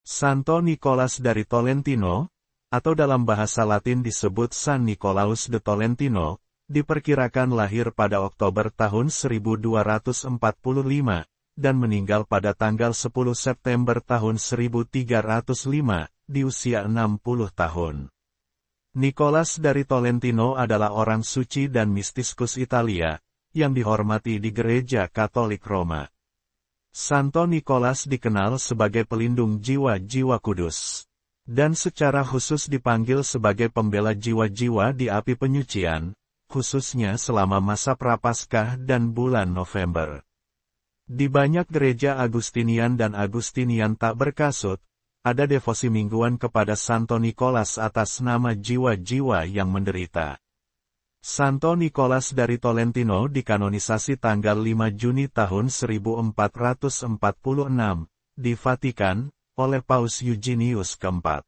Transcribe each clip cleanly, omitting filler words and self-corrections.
Santo Nicolas dari Tolentino, atau dalam bahasa Latin disebut San Nicolaus de Tolentino, diperkirakan lahir pada Oktober tahun 1245, dan meninggal pada tanggal 10 September tahun 1305, di usia 60 tahun. Nicolas dari Tolentino adalah orang suci dan mistiskus Italia, yang dihormati di Gereja Katolik Roma. Santo Nicolas dikenal sebagai pelindung jiwa-jiwa kudus, dan secara khusus dipanggil sebagai pembela jiwa-jiwa di api penyucian, khususnya selama masa Prapaskah dan bulan November. Di banyak gereja Agustinian dan Agustinian tak berkasut, ada devosi mingguan kepada Santo Nicolas atas nama jiwa-jiwa yang menderita. Santo Nicolas dari Tolentino dikanonisasi tanggal 5 Juni tahun 1446, di Vatikan, oleh Paus Eugenius keempat.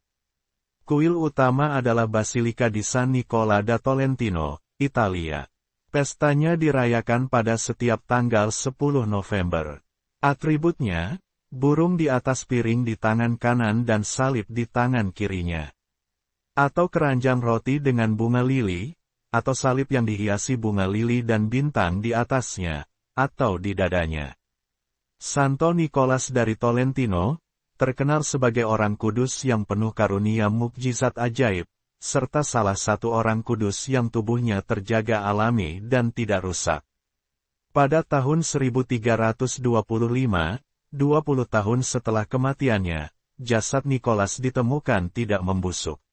Kuil utama adalah Basilika di San Nicola da Tolentino, Italia. Pestanya dirayakan pada setiap tanggal 10 November. Atributnya, burung di atas piring di tangan kanan dan salib di tangan kirinya. Atau keranjang roti dengan bunga lili, atau salib yang dihiasi bunga lili dan bintang di atasnya, atau di dadanya. Santo Nicolas dari Tolentino, terkenal sebagai orang kudus yang penuh karunia mukjizat ajaib, serta salah satu orang kudus yang tubuhnya terjaga alami dan tidak rusak. Pada tahun 1325, 20 tahun setelah kematiannya, jasad Nicolas ditemukan tidak membusuk.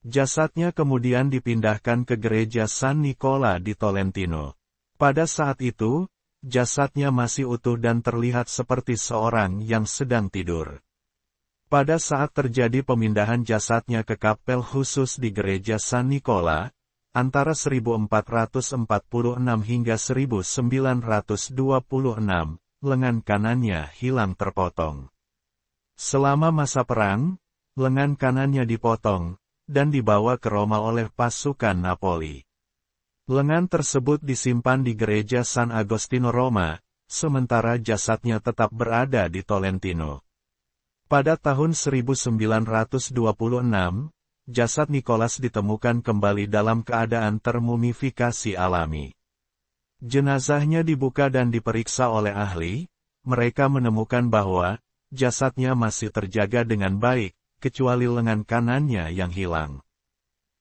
Jasadnya kemudian dipindahkan ke gereja San Nicola di Tolentino. Pada saat itu, jasadnya masih utuh dan terlihat seperti seorang yang sedang tidur. Pada saat terjadi pemindahan jasadnya ke kapel khusus di gereja San Nicola, antara 1446 hingga 1926, lengan kanannya hilang terpotong. Selama masa perang, lengan kanannya dipotong, dan dibawa ke Roma oleh pasukan Napoli. Lengan tersebut disimpan di gereja San Agostino Roma, sementara jasadnya tetap berada di Tolentino. Pada tahun 1926, jasad Nicolas ditemukan kembali dalam keadaan termumifikasi alami. Jenazahnya dibuka dan diperiksa oleh ahli, mereka menemukan bahwa jasadnya masih terjaga dengan baik, kecuali lengan kanannya yang hilang.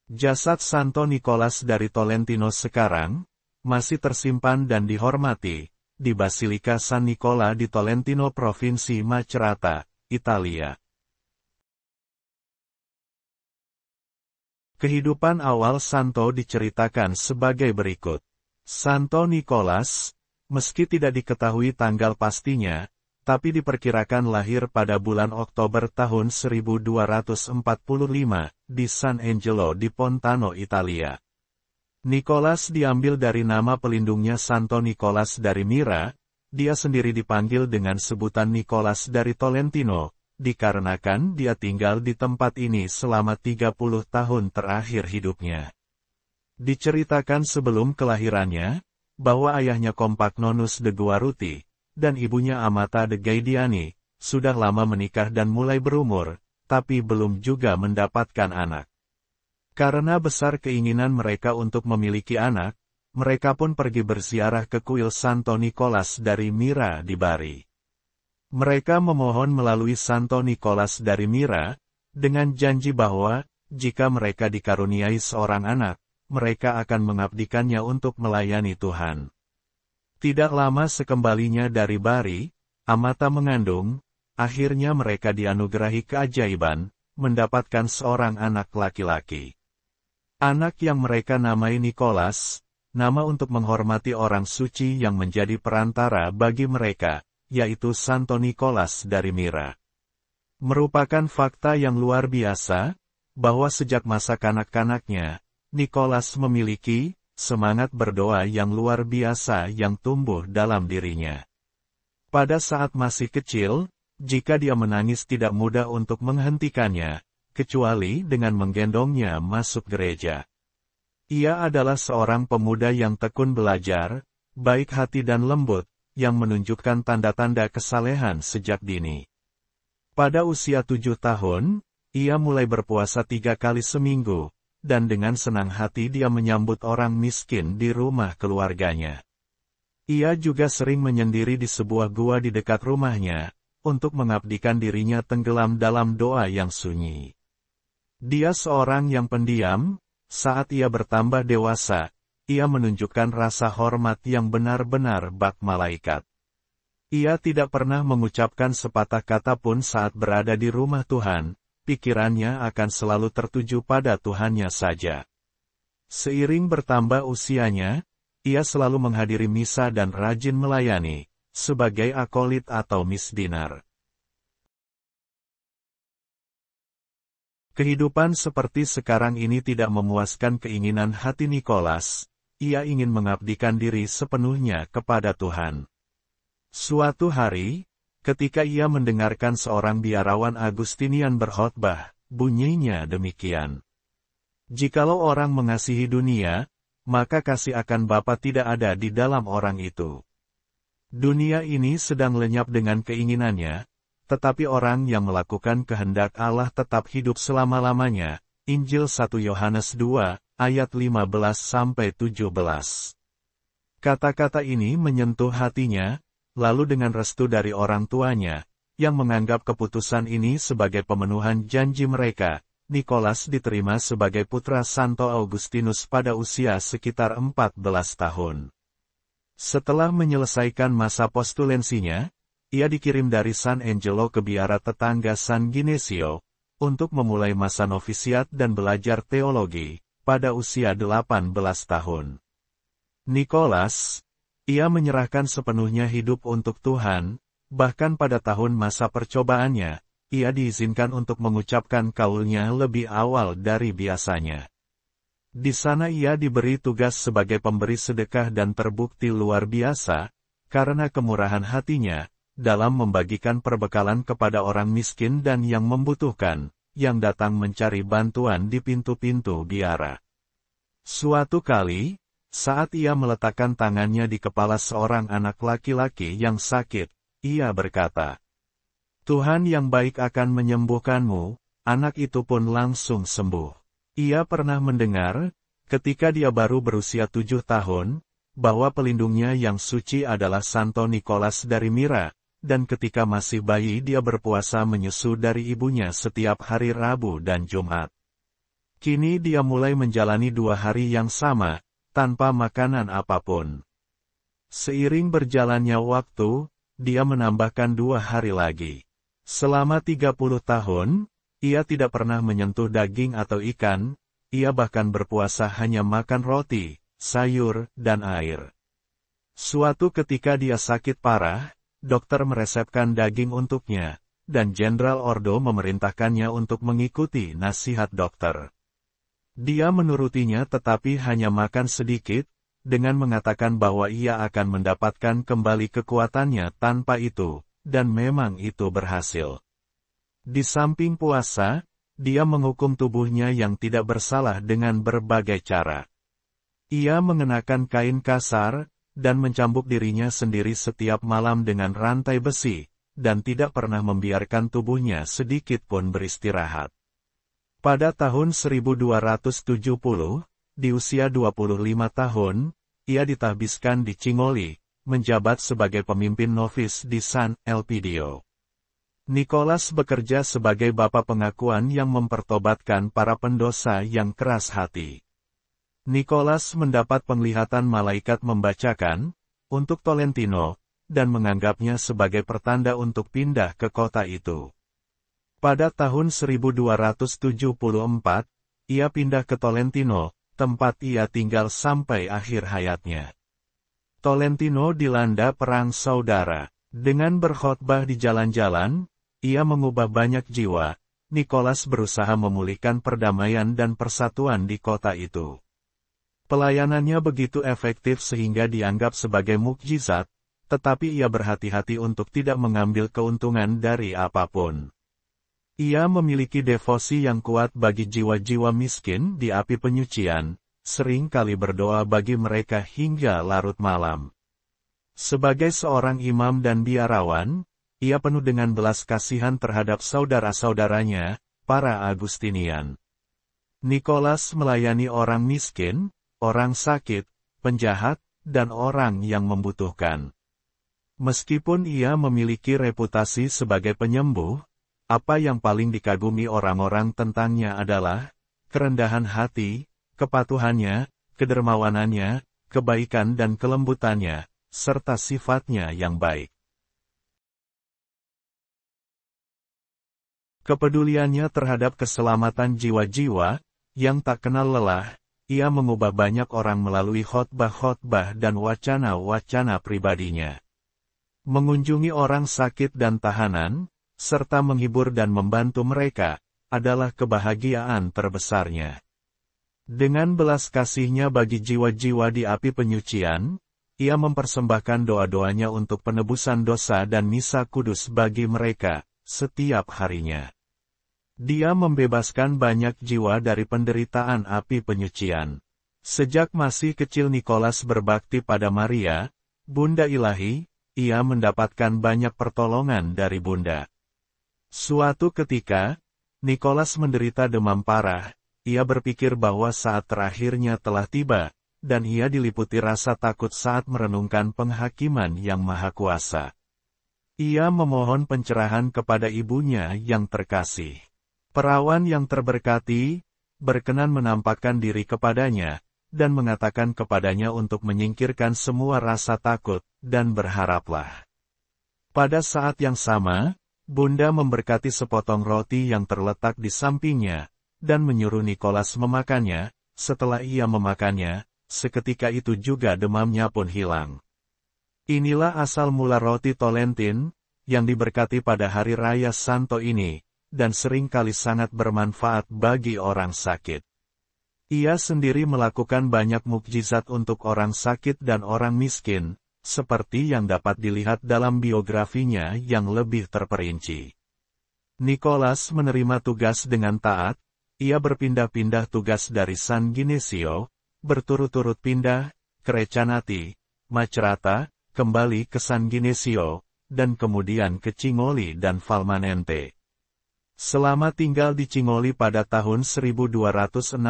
Jasad Santo Nicolas dari Tolentino sekarang masih tersimpan dan dihormati di Basilika San Nicola di Tolentino, Provinsi Macerata, Italia. Kehidupan awal Santo diceritakan sebagai berikut. Santo Nicolas, meski tidak diketahui tanggal pastinya, tapi diperkirakan lahir pada bulan Oktober tahun 1245, di San Angelo di Pontano, Italia. Nicolas diambil dari nama pelindungnya Santo Nicolas dari Mira, dia sendiri dipanggil dengan sebutan Nicolas dari Tolentino, dikarenakan dia tinggal di tempat ini selama 30 tahun terakhir hidupnya. Diceritakan sebelum kelahirannya, bahwa ayahnya Compagnonus de Guaruti, dan ibunya Amata de Gaidiani, sudah lama menikah dan mulai berumur, tapi belum juga mendapatkan anak. Karena besar keinginan mereka untuk memiliki anak, mereka pun pergi berziarah ke kuil Santo Nicolas dari Mira di Bari. Mereka memohon melalui Santo Nicolas dari Mira, dengan janji bahwa, jika mereka dikaruniai seorang anak, mereka akan mengabdikannya untuk melayani Tuhan. Tidak lama sekembalinya dari Bari, Amata mengandung, akhirnya mereka dianugerahi keajaiban, mendapatkan seorang anak laki-laki. Anak yang mereka namai Nicolas, nama untuk menghormati orang suci yang menjadi perantara bagi mereka, yaitu Santo Nicolas dari Mira. Merupakan fakta yang luar biasa, bahwa sejak masa kanak-kanaknya, Nicolas memiliki semangat berdoa yang luar biasa yang tumbuh dalam dirinya. Pada saat masih kecil, jika dia menangis tidak mudah untuk menghentikannya, kecuali dengan menggendongnya masuk gereja. Ia adalah seorang pemuda yang tekun belajar, baik hati dan lembut, yang menunjukkan tanda-tanda kesalehan sejak dini. Pada usia 7 tahun, ia mulai berpuasa 3 kali seminggu, dan dengan senang hati dia menyambut orang miskin di rumah keluarganya. Ia juga sering menyendiri di sebuah gua di dekat rumahnya, untuk mengabdikan dirinya tenggelam dalam doa yang sunyi. Dia seorang yang pendiam. Saat ia bertambah dewasa, ia menunjukkan rasa hormat yang benar-benar bak malaikat. Ia tidak pernah mengucapkan sepatah kata pun saat berada di rumah Tuhan, pikirannya akan selalu tertuju pada Tuhannya saja. Seiring bertambah usianya, ia selalu menghadiri misa dan rajin melayani, sebagai akolit atau misdinar. Kehidupan seperti sekarang ini tidak memuaskan keinginan hati Nikolas. Ia ingin mengabdikan diri sepenuhnya kepada Tuhan. Suatu hari, ketika ia mendengarkan seorang biarawan Agustinian berkhotbah, bunyinya demikian. Jikalau orang mengasihi dunia, maka kasih akan Bapa tidak ada di dalam orang itu. Dunia ini sedang lenyap dengan keinginannya, tetapi orang yang melakukan kehendak Allah tetap hidup selama-lamanya. Injil 1 Yohanes 2, ayat 15-17. Kata-kata ini menyentuh hatinya, lalu dengan restu dari orang tuanya, yang menganggap keputusan ini sebagai pemenuhan janji mereka, Nikolas diterima sebagai putra Santo Augustinus pada usia sekitar 14 tahun. Setelah menyelesaikan masa postulensinya, ia dikirim dari San Angelo ke biara tetangga San Ginesio, untuk memulai masa novisiat dan belajar teologi, pada usia 18 tahun. Nikolas, ia menyerahkan sepenuhnya hidup untuk Tuhan, bahkan pada tahun masa percobaannya, ia diizinkan untuk mengucapkan kaulnya lebih awal dari biasanya. Di sana ia diberi tugas sebagai pemberi sedekah dan terbukti luar biasa, karena kemurahan hatinya, dalam membagikan perbekalan kepada orang miskin dan yang membutuhkan, yang datang mencari bantuan di pintu-pintu biara. Suatu kali, saat ia meletakkan tangannya di kepala seorang anak laki-laki yang sakit, ia berkata, "Tuhan yang baik akan menyembuhkanmu." Anak itu pun langsung sembuh. Ia pernah mendengar, ketika dia baru berusia 7 tahun, bahwa pelindungnya yang suci adalah Santo Nikolas dari Myra, dan ketika masih bayi dia berpuasa menyusu dari ibunya setiap hari Rabu dan Jumat. Kini dia mulai menjalani 2 hari yang sama, tanpa makanan apapun. Seiring berjalannya waktu, dia menambahkan 2 hari lagi. Selama 30 tahun, ia tidak pernah menyentuh daging atau ikan, ia bahkan berpuasa hanya makan roti, sayur, dan air. Suatu ketika dia sakit parah, dokter meresepkan daging untuknya, dan Jenderal Ordo memerintahkannya untuk mengikuti nasihat dokter. Dia menurutinya tetapi hanya makan sedikit, dengan mengatakan bahwa ia akan mendapatkan kembali kekuatannya tanpa itu, dan memang itu berhasil. Di samping puasa, dia menghukum tubuhnya yang tidak bersalah dengan berbagai cara. Ia mengenakan kain kasar, dan mencambuk dirinya sendiri setiap malam dengan rantai besi, dan tidak pernah membiarkan tubuhnya sedikit pun beristirahat. Pada tahun 1270, di usia 25 tahun, ia ditahbiskan di Cingoli, menjabat sebagai pemimpin novis di San Elpidio. Nikolas bekerja sebagai bapa pengakuan yang mempertobatkan para pendosa yang keras hati. Nikolas mendapat penglihatan malaikat membacakan, untuk Tolentino, dan menganggapnya sebagai pertanda untuk pindah ke kota itu. Pada tahun 1274, ia pindah ke Tolentino, tempat ia tinggal sampai akhir hayatnya. Tolentino dilanda perang saudara. Dengan berkhotbah di jalan-jalan, ia mengubah banyak jiwa. Nikolas berusaha memulihkan perdamaian dan persatuan di kota itu. Pelayanannya begitu efektif sehingga dianggap sebagai mukjizat, tetapi ia berhati-hati untuk tidak mengambil keuntungan dari apapun. Ia memiliki devosi yang kuat bagi jiwa-jiwa miskin di api penyucian, sering kali berdoa bagi mereka hingga larut malam. Sebagai seorang imam dan biarawan, ia penuh dengan belas kasihan terhadap saudara-saudaranya, para Agustinian. Nikolas melayani orang miskin, orang sakit, penjahat, dan orang yang membutuhkan. Meskipun ia memiliki reputasi sebagai penyembuh, apa yang paling dikagumi orang-orang tentangnya adalah kerendahan hati, kepatuhannya, kedermawanannya, kebaikan dan kelembutannya, serta sifatnya yang baik. Kepeduliannya terhadap keselamatan jiwa-jiwa, yang tak kenal lelah, ia mengubah banyak orang melalui khotbah-khotbah dan wacana-wacana pribadinya. Mengunjungi orang sakit dan tahanan, serta menghibur dan membantu mereka, adalah kebahagiaan terbesarnya. Dengan belas kasihnya bagi jiwa-jiwa di api penyucian, ia mempersembahkan doa-doanya untuk penebusan dosa dan misa kudus bagi mereka, setiap harinya. Dia membebaskan banyak jiwa dari penderitaan api penyucian. Sejak masih kecil Nikolas berbakti pada Maria, Bunda Ilahi, ia mendapatkan banyak pertolongan dari Bunda. Suatu ketika, Nikolas menderita demam parah, ia berpikir bahwa saat terakhirnya telah tiba, dan ia diliputi rasa takut saat merenungkan penghakiman yang maha kuasa. Ia memohon pencerahan kepada ibunya yang terkasih. Perawan yang terberkati, berkenan menampakkan diri kepadanya, dan mengatakan kepadanya untuk menyingkirkan semua rasa takut, dan berharaplah. Pada saat yang sama, Bunda memberkati sepotong roti yang terletak di sampingnya, dan menyuruh Nikolas memakannya. Setelah ia memakannya, seketika itu juga demamnya pun hilang. Inilah asal mula roti Tolentin, yang diberkati pada hari raya Santo ini, dan seringkali sangat bermanfaat bagi orang sakit. Ia sendiri melakukan banyak mukjizat untuk orang sakit dan orang miskin, seperti yang dapat dilihat dalam biografinya yang lebih terperinci. Nikolas menerima tugas dengan taat, ia berpindah-pindah tugas dari San Ginesio, berturut-turut pindah ke Recanati, Macerata, kembali ke San Ginesio, dan kemudian ke Cingoli dan Valmanente. Selama tinggal di Cingoli pada tahun 1269,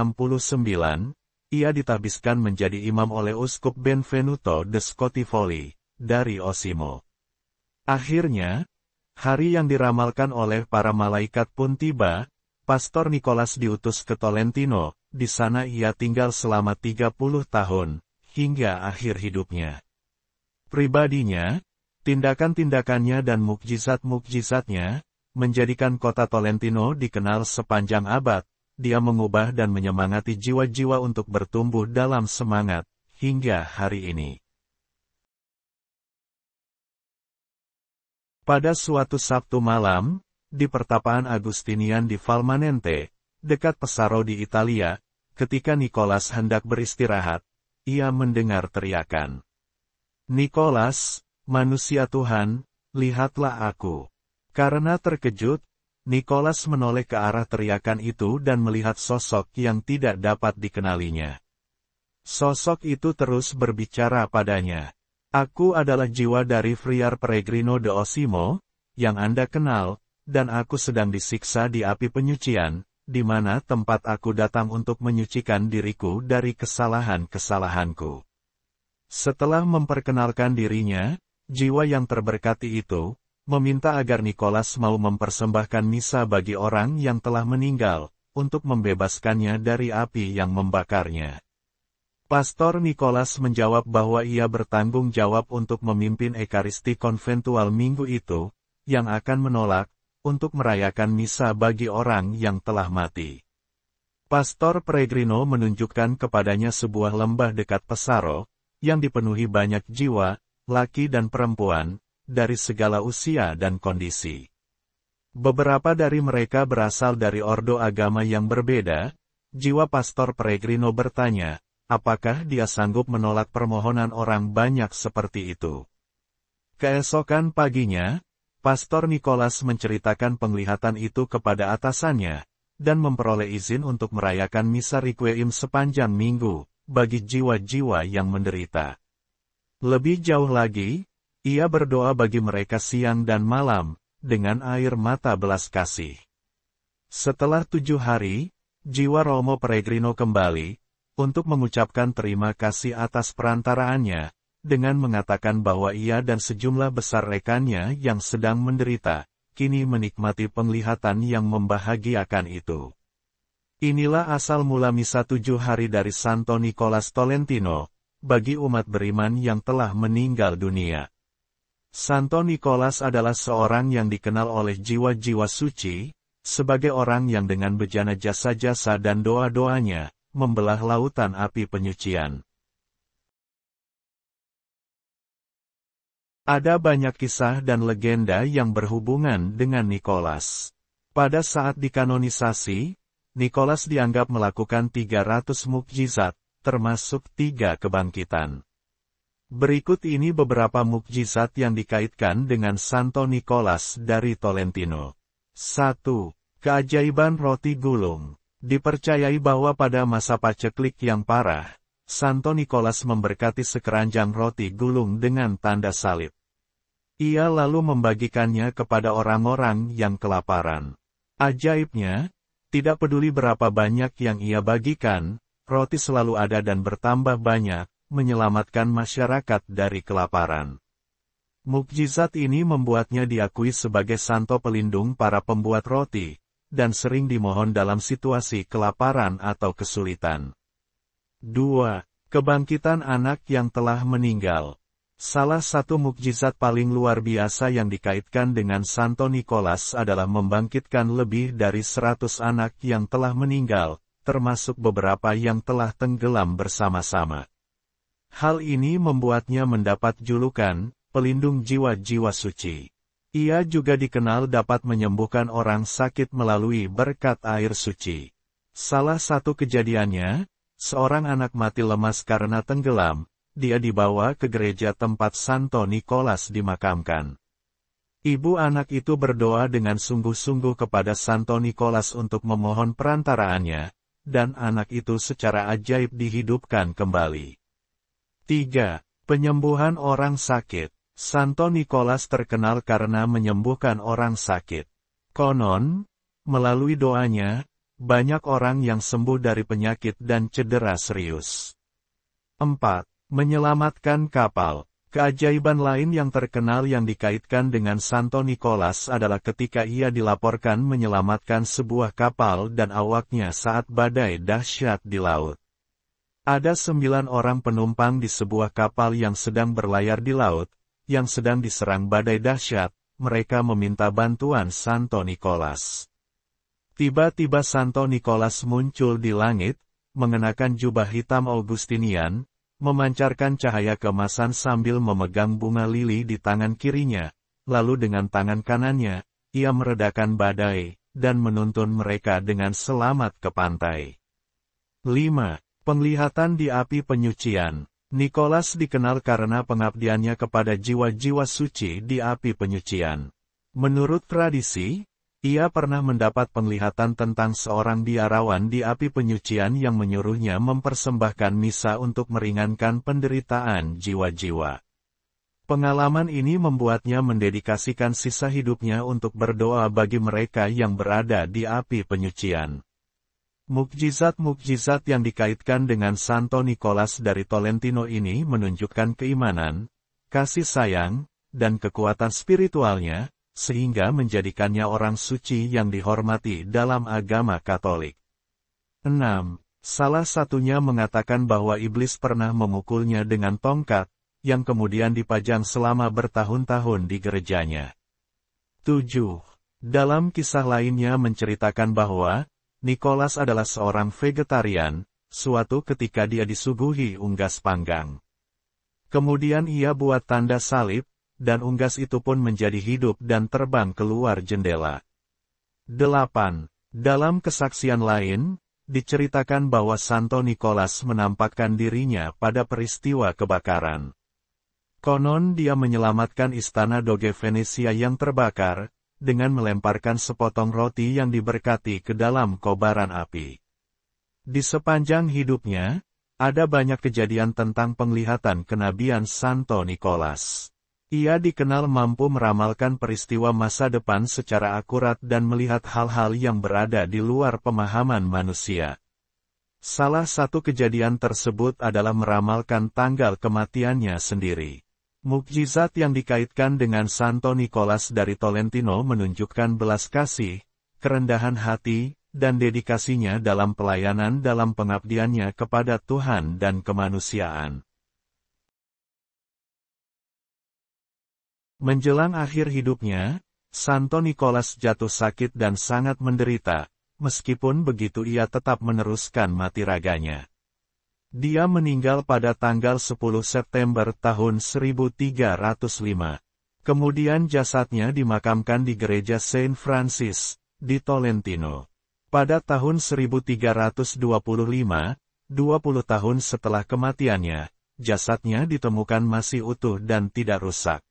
ia ditabiskan menjadi imam oleh Uskup Benvenuto de Scottifoli, dari Osimo. Akhirnya, hari yang diramalkan oleh para malaikat pun tiba. Pastor Nikolas diutus ke Tolentino, di sana ia tinggal selama 30 tahun, hingga akhir hidupnya. Pribadinya, tindakan-tindakannya dan mukjizat-mukjizatnya, menjadikan kota Tolentino dikenal sepanjang abad. Dia mengubah dan menyemangati jiwa-jiwa untuk bertumbuh dalam semangat, hingga hari ini. Pada suatu Sabtu malam, di pertapaan Agustinian di Valmanente, dekat Pesaro di Italia, ketika Nikolas hendak beristirahat, ia mendengar teriakan. "Nikolas, manusia Tuhan, lihatlah aku." Karena terkejut, Nikolas menoleh ke arah teriakan itu dan melihat sosok yang tidak dapat dikenalinya. Sosok itu terus berbicara padanya. "Aku adalah jiwa dari Friar Peregrino de Osimo, yang Anda kenal, dan aku sedang disiksa di api penyucian, di mana tempat aku datang untuk menyucikan diriku dari kesalahan-kesalahanku." Setelah memperkenalkan dirinya, jiwa yang terberkati itu meminta agar Nikolas mau mempersembahkan misa bagi orang yang telah meninggal, untuk membebaskannya dari api yang membakarnya. Pastor Nikolas menjawab bahwa ia bertanggung jawab untuk memimpin Ekaristi konventual minggu itu, yang akan menolak, untuk merayakan misa bagi orang yang telah mati. Pastor Peregrino menunjukkan kepadanya sebuah lembah dekat Pesaro, yang dipenuhi banyak jiwa, laki dan perempuan, dari segala usia dan kondisi. Beberapa dari mereka berasal dari ordo agama yang berbeda. Jiwa Pastor Peregrino bertanya, apakah dia sanggup menolak permohonan orang banyak seperti itu. Keesokan paginya, Pastor Nikolas menceritakan penglihatan itu kepada atasannya, dan memperoleh izin untuk merayakan misa requiem sepanjang minggu, bagi jiwa-jiwa yang menderita. Lebih jauh lagi, Ia berdoa bagi mereka siang dan malam, dengan air mata belas kasih. Setelah 7 hari, jiwa Romo Peregrino kembali, untuk mengucapkan terima kasih atas perantaraannya, dengan mengatakan bahwa ia dan sejumlah besar rekannya yang sedang menderita, kini menikmati penglihatan yang membahagiakan itu. Inilah asal mula misa 7 hari dari Santo Nicolas Tolentino, bagi umat beriman yang telah meninggal dunia. Santo Nicolas adalah seorang yang dikenal oleh jiwa-jiwa suci, sebagai orang yang dengan bejana jasa-jasa dan doa-doanya, membelah lautan api penyucian. Ada banyak kisah dan legenda yang berhubungan dengan Nicolas. Pada saat dikanonisasi, Nicolas dianggap melakukan 300 mukjizat, termasuk 3 kebangkitan. Berikut ini beberapa mukjizat yang dikaitkan dengan Santo Nicolas dari Tolentino. 1. Keajaiban roti gulung. Dipercayai bahwa pada masa paceklik yang parah, Santo Nicolas memberkati sekeranjang roti gulung dengan tanda salib. Ia lalu membagikannya kepada orang-orang yang kelaparan. Ajaibnya, tidak peduli berapa banyak yang ia bagikan, roti selalu ada dan bertambah banyak, menyelamatkan masyarakat dari kelaparan. Mukjizat ini membuatnya diakui sebagai santo pelindung para pembuat roti, dan sering dimohon dalam situasi kelaparan atau kesulitan. 2. Kebangkitan anak yang telah meninggal. Salah satu mukjizat paling luar biasa yang dikaitkan dengan Santo Nicolas adalah membangkitkan lebih dari 100 anak yang telah meninggal, termasuk beberapa yang telah tenggelam bersama-sama. Hal ini membuatnya mendapat julukan, pelindung jiwa-jiwa suci. Ia juga dikenal dapat menyembuhkan orang sakit melalui berkat air suci. Salah satu kejadiannya, seorang anak mati lemas karena tenggelam, dia dibawa ke gereja tempat Santo Nicolas dimakamkan. Ibu anak itu berdoa dengan sungguh-sungguh kepada Santo Nicolas untuk memohon perantaraannya, dan anak itu secara ajaib dihidupkan kembali. 3. Penyembuhan orang sakit. Santo Nicolas terkenal karena menyembuhkan orang sakit. Konon, melalui doanya, banyak orang yang sembuh dari penyakit dan cedera serius. 4. Menyelamatkan kapal. Keajaiban lain yang terkenal yang dikaitkan dengan Santo Nicolas adalah ketika ia dilaporkan menyelamatkan sebuah kapal dan awaknya saat badai dahsyat di laut. Ada 9 orang penumpang di sebuah kapal yang sedang berlayar di laut, yang sedang diserang badai dahsyat, mereka meminta bantuan Santo Nicolas. Tiba-tiba Santo Nicolas muncul di langit, mengenakan jubah hitam Augustinian, memancarkan cahaya keemasan sambil memegang bunga lili di tangan kirinya, lalu dengan tangan kanannya, ia meredakan badai, dan menuntun mereka dengan selamat ke pantai. 5. Penglihatan di api penyucian. Nicolas dikenal karena pengabdiannya kepada jiwa-jiwa suci di api penyucian. Menurut tradisi, ia pernah mendapat penglihatan tentang seorang biarawan di api penyucian yang menyuruhnya mempersembahkan misa untuk meringankan penderitaan jiwa-jiwa. Pengalaman ini membuatnya mendedikasikan sisa hidupnya untuk berdoa bagi mereka yang berada di api penyucian. Mukjizat-mukjizat yang dikaitkan dengan Santo Nicolas dari Tolentino ini menunjukkan keimanan, kasih sayang, dan kekuatan spiritualnya, sehingga menjadikannya orang suci yang dihormati dalam agama Katolik. 6. Salah satunya mengatakan bahwa iblis pernah memukulnya dengan tongkat, yang kemudian dipajang selama bertahun-tahun di gerejanya. 7. Dalam kisah lainnya menceritakan bahwa Nicolas adalah seorang vegetarian, suatu ketika dia disuguhi unggas panggang. Kemudian ia buat tanda salib, dan unggas itu pun menjadi hidup dan terbang keluar jendela. 8. Dalam kesaksian lain, diceritakan bahwa Santo Nicolas menampakkan dirinya pada peristiwa kebakaran. Konon dia menyelamatkan istana Doge Venesia yang terbakar, dengan melemparkan sepotong roti yang diberkati ke dalam kobaran api. Di sepanjang hidupnya, ada banyak kejadian tentang penglihatan kenabian Santo Nicolas. Ia dikenal mampu meramalkan peristiwa masa depan secara akurat dan melihat hal-hal yang berada di luar pemahaman manusia. Salah satu kejadian tersebut adalah meramalkan tanggal kematiannya sendiri. Mukjizat yang dikaitkan dengan Santo Nikolas dari Tolentino menunjukkan belas kasih, kerendahan hati, dan dedikasinya dalam pelayanan dalam pengabdiannya kepada Tuhan dan kemanusiaan. Menjelang akhir hidupnya, Santo Nikolas jatuh sakit dan sangat menderita, meskipun begitu ia tetap meneruskan mati raganya. Dia meninggal pada tanggal 10 September tahun 1305. Kemudian jasadnya dimakamkan di gereja Saint Francis, di Tolentino. Pada tahun 1325, 20 tahun setelah kematiannya, jasadnya ditemukan masih utuh dan tidak rusak.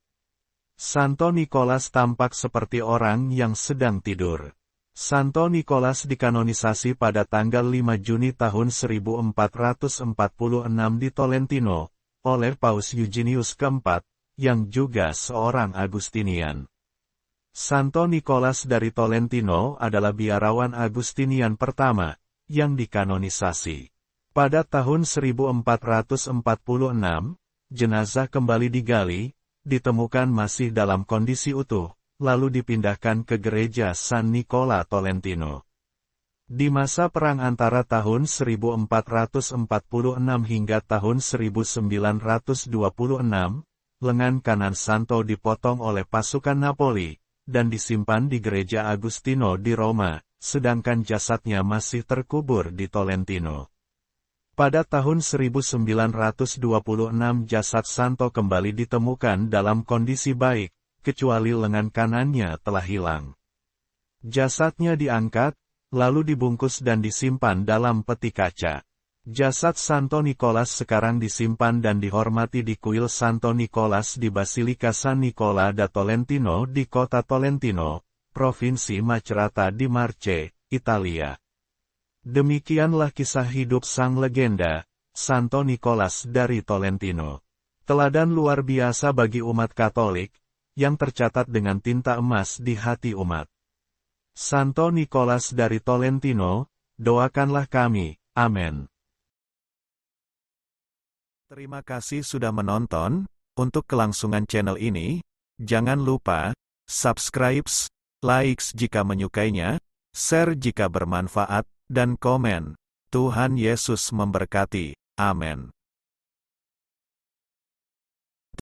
Santo Nikolas tampak seperti orang yang sedang tidur. Santo Nikolas dikanonisasi pada tanggal 5 Juni tahun 1446 di Tolentino, oleh Paus Eugenius keempat, yang juga seorang Agustinian. Santo Nikolas dari Tolentino adalah biarawan Agustinian pertama, yang dikanonisasi. Pada tahun 1446, jenazah kembali digali, ditemukan masih dalam kondisi utuh, lalu dipindahkan ke gereja San Nicola Tolentino. Di masa perang antara tahun 1446 hingga tahun 1926, lengan kanan Santo dipotong oleh pasukan Napoli, dan disimpan di gereja Agustino di Roma, sedangkan jasadnya masih terkubur di Tolentino. Pada tahun 1926 jasad Santo kembali ditemukan dalam kondisi baik, kecuali lengan kanannya telah hilang. Jasadnya diangkat, lalu dibungkus dan disimpan dalam peti kaca. Jasad Santo Nikolas sekarang disimpan dan dihormati di kuil Santo Nikolas di Basilika San Nicola da Tolentino di kota Tolentino, Provinsi Macerata di Marche, Italia. Demikianlah kisah hidup sang legenda, Santo Nikolas dari Tolentino. Teladan luar biasa bagi umat Katolik, yang tercatat dengan tinta emas di hati umat. Santo Nikolas dari Tolentino, doakanlah kami, amin. Terima kasih sudah menonton. Untuk kelangsungan channel ini, jangan lupa subscribe, like jika menyukainya, share jika bermanfaat, dan komen. Tuhan Yesus memberkati. Amin.